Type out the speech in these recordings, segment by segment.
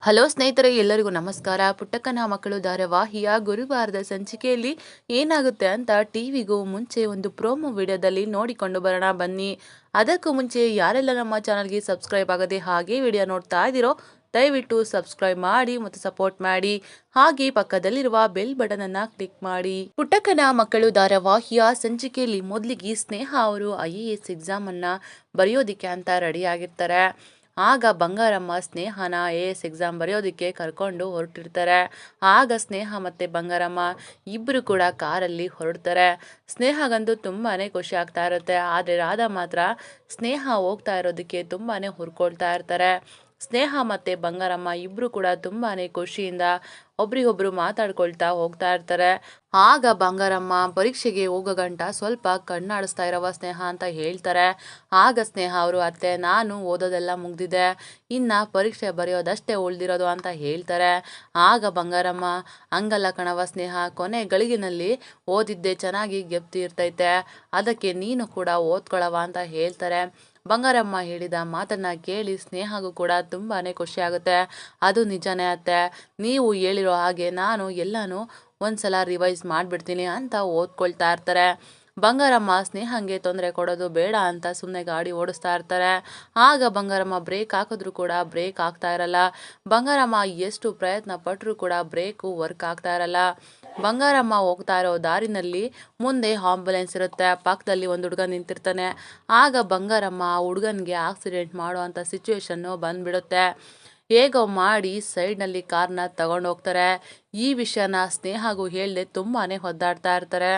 Hello ಸ್ನೇಹಿತರೆ, ಎಲ್ಲರಿಗೂ ನಮಸ್ಕಾರ. ಪುಟ್ಟಕ್ಕನ ಮಕ್ಕಳು ಧಾರಾವಾಹಿಯ ಗುರುವಾರದ ಸಂಚಿಕೆಯಲ್ಲಿ ಏನಾಗುತ್ತೆ ಅಂತ ಟಿವಿಗೂ ಮುಂಚೆ ಒಂದು ಪ್ರೋಮೋ ವಿಡಿಯೋದಲ್ಲಿ ನೋಡಿಕೊಂಡು ಬರೋಣ ಬನ್ನಿ. ಅದಕ್ಕೂ ಮುಂಚೆ ಯಾರೆಲ್ಲ ನಮ್ಮ ಚಾನಲ್ಗೆ ಸಬ್ಸ್ಕ್ರೈಬ್ ಆಗದೆ ಹಾಗೆ ವಿಡಿಯೋ ನೋಡ್ತಾ ಇದ್ದೀರೋ ದಯವಿಟ್ಟು ಸಬ್ಸ್ಕ್ರೈಬ್ ಮಾಡಿ ಮತ್ತು ಸಪೋರ್ಟ್ ಮಾಡಿ. ಹಾಗೆ ಪಕ್ಕದಲ್ಲಿರುವ ಬೆಲ್ ಬಟನ್ ಅನ್ನ ಕ್ಲಿಕ್ ಮಾಡಿ. ಪುಟ್ಟಕ್ಕನ ಮಕ್ಕಳು ಧಾರಾವಾಹಿಯ ಸಂಚಿಕೆಯಲ್ಲಿ ಮೊದಲಿಗೆ ಸ್ನೇಹ ಅವರು IAS ಎಕ್ಸಾಮ್ ಅನ್ನ ಬರೆಯೋದಿಕ್ಕೆ ಅಂತ ರೆಡಿ ಆಗಿರ್ತಾರೆ. ಆಗ ಬಂಗಾರಮ್ಮ ಸ್ನೇಹನ IAS ಎಕ್ಸಾಮ್ ಬರೆಯೋದಕ್ಕೆ ಕರ್ಕೊಂಡು ಹೊರಟಿರ್ತಾರೆ. ಆಗ ಸ್ನೇಹ ಮತ್ತೆ ಬಂಗಾರಮ್ಮ ಇಬ್ಬರು ಕೂಡ ಕಾರಲ್ಲಿ ಹೊರಡ್ತಾರೆ. ಸ್ನೇಹಗಂತೂ ತುಂಬಾನೇ ಖುಷಿ ಆಗ್ತಾ ಇರುತ್ತೆ. ಆದರೆ ರಾಧಾ ಮಾತ್ರ ಸ್ನೇಹ ಹೋಗ್ತಾ ಇರೋದಕ್ಕೆ ತುಂಬಾನೇ ಹುರ್ಕೊಳ್ತಾ ಇರ್ತಾರೆ. ಸ್ನೇಹ ಮತ್ತೆ ಬಂಗಾರಮ್ಮ ಇಬ್ರು ಕೂಡ ತುಂಬಾನೇ ಖುಷಿಯಿಂದ ಒಬ್ರಿಗೊಬ್ರು ಮಾತಾಡ್ಕೊಳ್ತಾ ಹೋಗ್ತಾ ಇರ್ತಾರೆ. ಆಗ ಬಂಗಾರಮ್ಮ ಪರೀಕ್ಷೆಗೆ ಹೋಗೋ ಗಂಟ ಸ್ವಲ್ಪ ಕಣ್ಣಾಡಿಸ್ತಾ ಇರವ ಸ್ನೇಹ ಅಂತ ಹೇಳ್ತಾರೆ. ಆಗ ಸ್ನೇಹ ಅವರು ಅತ್ತೆ, ನಾನು ಓದೋದೆಲ್ಲ ಮುಗ್ದಿದೆ, ಇನ್ನ ಪರೀಕ್ಷೆ ಬರೆಯೋದಷ್ಟೇ ಉಳ್ದಿರೋದು ಅಂತ ಹೇಳ್ತಾರೆ. ಆಗ ಬಂಗಾರಮ್ಮ, ಹಂಗಲ್ಲ ಕಣವ ಸ್ನೇಹ, ಕೊನೆ ಗಳಿಗೆನಲ್ಲಿ ಓದಿದ್ದೆ ಚೆನ್ನಾಗಿ ಗೆಪ್ತಿ ಇರ್ತೈತೆ, ಅದಕ್ಕೆ ನೀನು ಕೂಡ ಓದ್ಕೊಳವ ಅಂತ ಹೇಳ್ತಾರೆ. ಬಂಗಾರಮ್ಮ ಹೇಳಿದ ಮಾತನ್ನ ಕೇಳಿ ಸ್ನೇಹಗೂ ಕೂಡ ತುಂಬಾನೇ ಖುಷಿ ಆಗುತ್ತೆ. ಅದು ನಿಜಾನೇ ಅತ್ತೆ, ನೀವು ಹೇಳಿರೋ ಹಾಗೆ ನಾನು ಎಲ್ಲಾನು ಒಂದ್ಸಲ ರಿವೈಸ್ ಮಾಡ್ಬಿಡ್ತೀನಿ ಅಂತ ಓದ್ಕೊಳ್ತಾ ಇರ್ತಾರೆ. ಬಂಗಾರಮ್ಮ ಸ್ನೇಹಂಗೆ ತೊಂದರೆ ಕೊಡೋದು ಬೇಡ ಅಂತ ಸುಮ್ಮನೆ ಗಾಡಿ ಓಡಿಸ್ತಾ ಇರ್ತಾರೆ. ಆಗ ಬಂಗಾರಮ್ಮ ಬ್ರೇಕ್ ಹಾಕಿದ್ರು ಕೂಡ ಬ್ರೇಕ್ ಆಗ್ತಾ ಇರಲ್ಲ. ಬಂಗಾರಮ್ಮ ಎಷ್ಟು ಪ್ರಯತ್ನ ಪಟ್ಟರು ಕೂಡ ಬ್ರೇಕು ವರ್ಕ್ ಆಗ್ತಾ ಇರಲ್ಲ. ಬಂಗಾರಮ್ಮ ಹೋಗ್ತಾ ಇರೋ ದಾರಿನಲ್ಲಿ ಮುಂದೆ ಆಂಬುಲೆನ್ಸ್ ಇರುತ್ತೆ. ಪಕ್ಕದಲ್ಲಿ ಒಂದು ಹುಡುಗ ನಿಂತಿರ್ತಾನೆ. ಆಗ ಬಂಗಾರಮ್ಮ ಆ ಹುಡುಗನಿಗೆ ಆಕ್ಸಿಡೆಂಟ್ ಮಾಡೋ ಅಂತ ಸಿಚುವೇಶನ್ನು ಬಂದ್ಬಿಡುತ್ತೆ. ಹೇಗೋ ಮಾಡಿ ಸೈಡ್ನಲ್ಲಿ ಕಾರ್ನ ತಗೊಂಡು ಹೋಗ್ತಾರೆ. ಈ ವಿಷಯನ ಸ್ನೇಹಗೂ ಹೇಳ್ದೆ ತುಂಬಾನೇ ಒದ್ದಾಡ್ತಾ ಇರ್ತಾರೆ.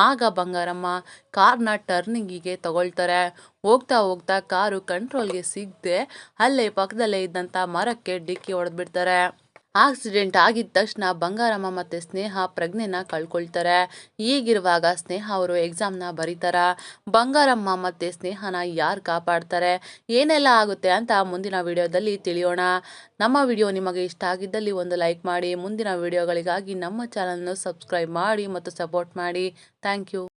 ಆಗ ಬಂಗಾರಮ್ಮ ಕಾರ್ನ ಟರ್ನಿಂಗಿಗೆ ತಗೊಳ್ತಾರೆ. ಹೋಗ್ತಾ ಹೋಗ್ತಾ ಕಾರು ಕಂಟ್ರೋಲ್ಗೆ ಸಿಗದೆ ಅಲ್ಲೇ ಪಕ್ಕದಲ್ಲೇ ಇದ್ದಂಥ ಮರಕ್ಕೆ ಡಿಕ್ಕಿ ಹೊಡೆದ್ಬಿಡ್ತಾರೆ. ಆಕ್ಸಿಡೆಂಟ್ ಆಗಿದ ತಕ್ಷಣ ಬಂಗಾರಮ್ಮ ಮತ್ತೆ ಸ್ನೇಹ ಪ್ರಜ್ಞೆನ ಕಳ್ಕೊಳ್ತಾರೆ. ಹೀಗಿರುವಾಗ ಸ್ನೇಹ ಅವರು ಎಕ್ಸಾಮ್ನ ಬರೀತಾರ. ಬಂಗಾರಮ್ಮ ಮತ್ತೆ ಸ್ನೇಹನ ಯಾರು ಕಾಪಾಡ್ತಾರೆ, ಏನೆಲ್ಲ ಆಗುತ್ತೆ ಅಂತ ಮುಂದಿನ ವಿಡಿಯೋದಲ್ಲಿ ತಿಳಿಯೋಣ. ನಮ್ಮ ವಿಡಿಯೋ ನಿಮಗೆ ಇಷ್ಟ ಆಗಿದ್ದಲ್ಲಿ ಒಂದು ಲೈಕ್ ಮಾಡಿ. ಮುಂದಿನ ವಿಡಿಯೋಗಳಿಗಾಗಿ ನಮ್ಮ ಚಾನಲ್ನ ಸಬ್ಸ್ಕ್ರೈಬ್ ಮಾಡಿ ಮತ್ತು ಸಪೋರ್ಟ್ ಮಾಡಿ. Thank you.